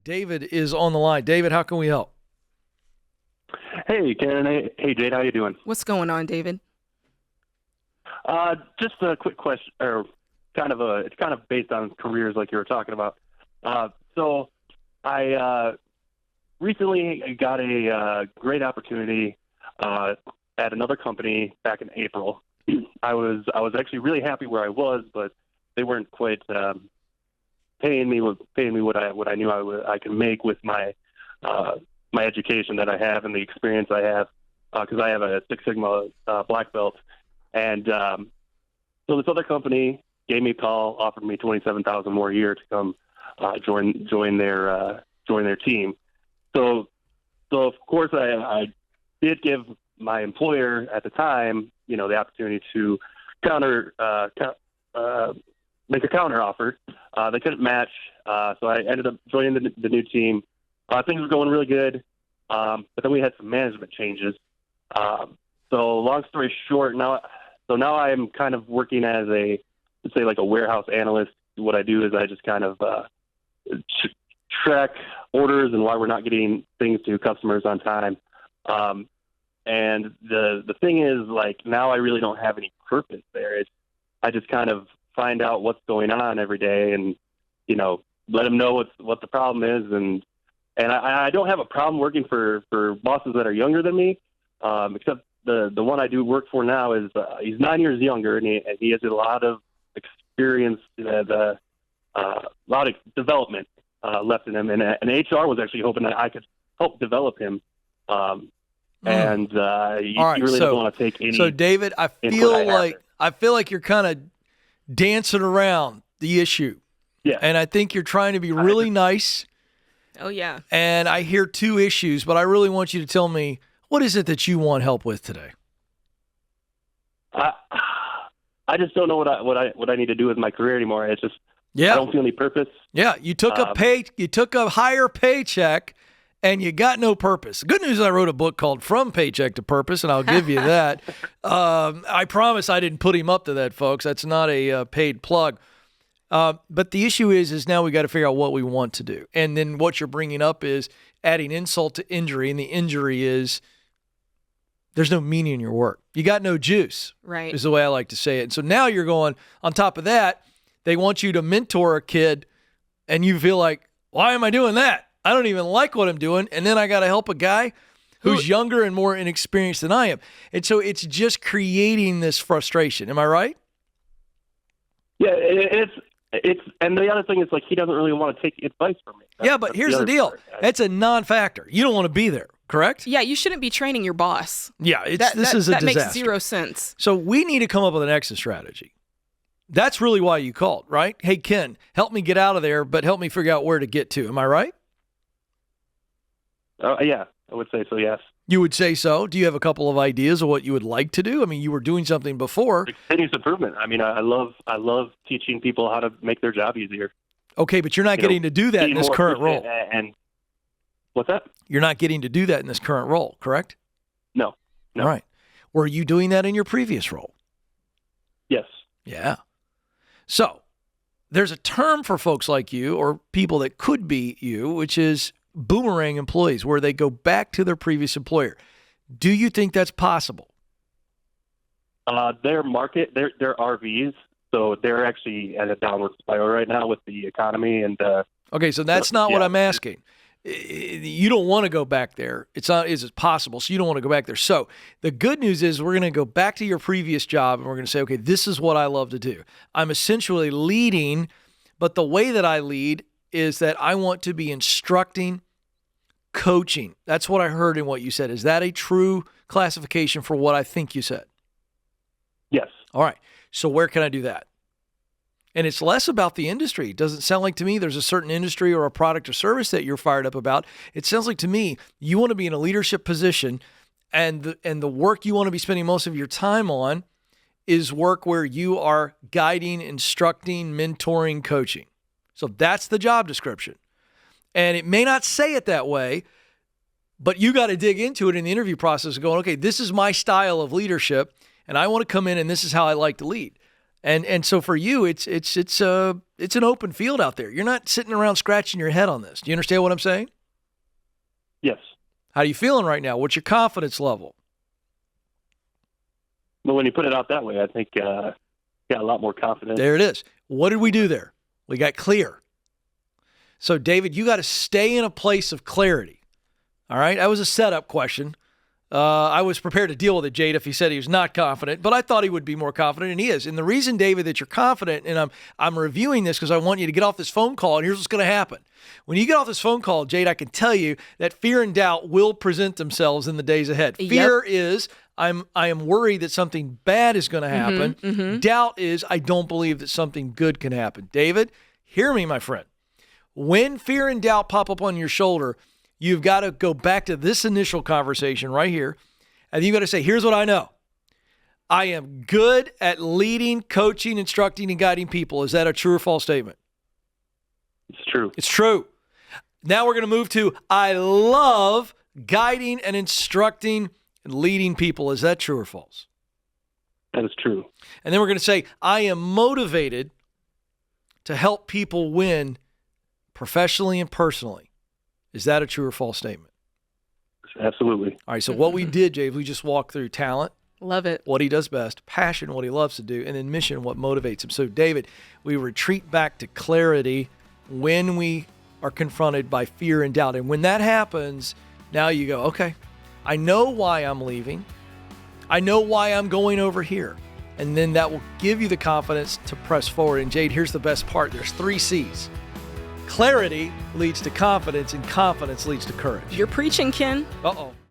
David is on the line. David, how can we help? Hey, Karen. Hey, Jade. How you doing? What's going on, David? Just a quick question, or it's kind of based on careers like you were talking about. So I recently got a great opportunity at another company back in April. I was actually really happy where I was, but they weren't quite paying me what I knew I could make with my my education that I have and the experience I have, because I have a Six Sigma black belt. And so this other company gave me a call, offered me $27,000 more a year to come join their team. So of course I did give my employer at the time, the opportunity to make a counter offer. They couldn't match, so I ended up joining the new team. Things were going really good, but then we had some management changes. So long story short, now I'm kind of working as let's say like a warehouse analyst. What I do is I just kind of track orders and why we're not getting things to customers on time. And the thing is, like, now I really don't have any purpose there. I just kind of find out what's going on every day and, let them know what the problem is. And I don't have a problem working for bosses that are younger than me, except the one I do work for now is he's 9 years younger, and he has a lot of experience, a lot of development left in him. And HR was actually hoping that I could help develop him. And he really doesn't want to take any. So, David, I feel like you're kind of dancing around the issue. Yeah. And I think you're trying to be really nice. Oh, yeah. And I hear two issues, but I really want you to tell me, what is it that you want help with today? I just don't know what I need to do with my career anymore. It's just I don't feel any purpose. Yeah, you took a higher paycheck and you got no purpose. The good news is I wrote a book called From Paycheck to Purpose, and I'll give you that. I promise I didn't put him up to that, folks. That's not a paid plug. But the issue is now we got to figure out what we want to do. And then what you're bringing up is adding insult to injury, and the injury is there's no meaning in your work. You got no juice, right? Is the way I like to say it. And so now you're going, on top of that, they want you to mentor a kid, and you feel like, why am I doing that? I don't even like what I'm doing, and then I got to help a guy who's younger and more inexperienced than I am. And so it's just creating this frustration. Am I right? Yeah, it's and the other thing is, like, he doesn't really want to take advice from me. But here's the deal. That's a non-factor. You don't want to be there, correct? Yeah, you shouldn't be training your boss. Yeah, this is a disaster. That makes zero sense. So we need to come up with an exit strategy. That's really why you called, right? Hey, Ken, help me get out of there, but help me figure out where to get to. Am I right? Yeah, I would say so, yes. You would say so? Do you have a couple of ideas of what you would like to do? I mean, you were doing something before. Continuous improvement. I mean, I love teaching people how to make their job easier. Okay, but you're not getting to do that in this current role. And what's that? You're not getting to do that in this current role, correct? No. All right. Were you doing that in your previous role? Yes. Yeah. So there's a term for folks like you or people that could be you, which is boomerang employees, where they go back to their previous employer. Do you think that's possible? Their market, they're RVs, so they're actually at a downward spiral right now with the economy. And okay, so that's not what I'm asking. You don't want to go back there. It's not is it possible, so you don't want to go back there. So the good news is we're going to go back to your previous job, and we're going to say, okay, this is what I love to do. I'm essentially leading, but the way that I lead is that I want to be instructing, coaching. That's what I heard in what you said. Is that a true classification for what I think you said? Yes. All right. So where can I do that? And it's less about the industry. It doesn't sound like to me there's a certain industry or a product or service that you're fired up about. It sounds like to me you want to be in a leadership position, and the work you want to be spending most of your time on is work where you are guiding, instructing, mentoring, coaching. So that's the job description. And it may not say it that way, but you got to dig into it in the interview process going, okay, this is my style of leadership, and I want to come in and this is how I like to lead. And so for you, it's an open field out there. You're not sitting around scratching your head on this. Do you understand what I'm saying? Yes. How are you feeling right now? What's your confidence level? But when you put it out that way, I think got a lot more confidence. There it is. What did we do there? We got clear. So, David, you got to stay in a place of clarity. All right? That was a setup question. I was prepared to deal with it, Jade, if he said he was not confident, but I thought he would be more confident, and he is. And the reason, David, that you're confident, and I'm reviewing this because I want you to get off this phone call, and here's what's going to happen. When you get off this phone call, Jade, I can tell you that fear and doubt will present themselves in the days ahead. Fear is I am worried that something bad is going to happen. Doubt is I don't believe that something good can happen. David, hear me, my friend. When fear and doubt pop up on your shoulder, you've got to go back to this initial conversation right here, and you've got to say, here's what I know. I am good at leading, coaching, instructing, and guiding people. Is that a true or false statement? It's true. It's true. Now we're going to move to I love guiding and instructing and leading people. Is that true or false? That is true. And then we're going to say I am motivated to help people win professionally and personally. Is that a true or false statement? Absolutely. All right, so what we did, Jay, we just walked through talent, Love it. what he does best, passion, what he loves to do, and then mission, what motivates him. So, David, we retreat back to clarity when we are confronted by fear and doubt. And when that happens, now you go, okay, I know why I'm leaving. I know why I'm going over here. And then that will give you the confidence to press forward. And, Jade, here's the best part. There's 3 C's. Clarity leads to confidence, and confidence leads to courage. You're preaching, Ken. Uh-oh.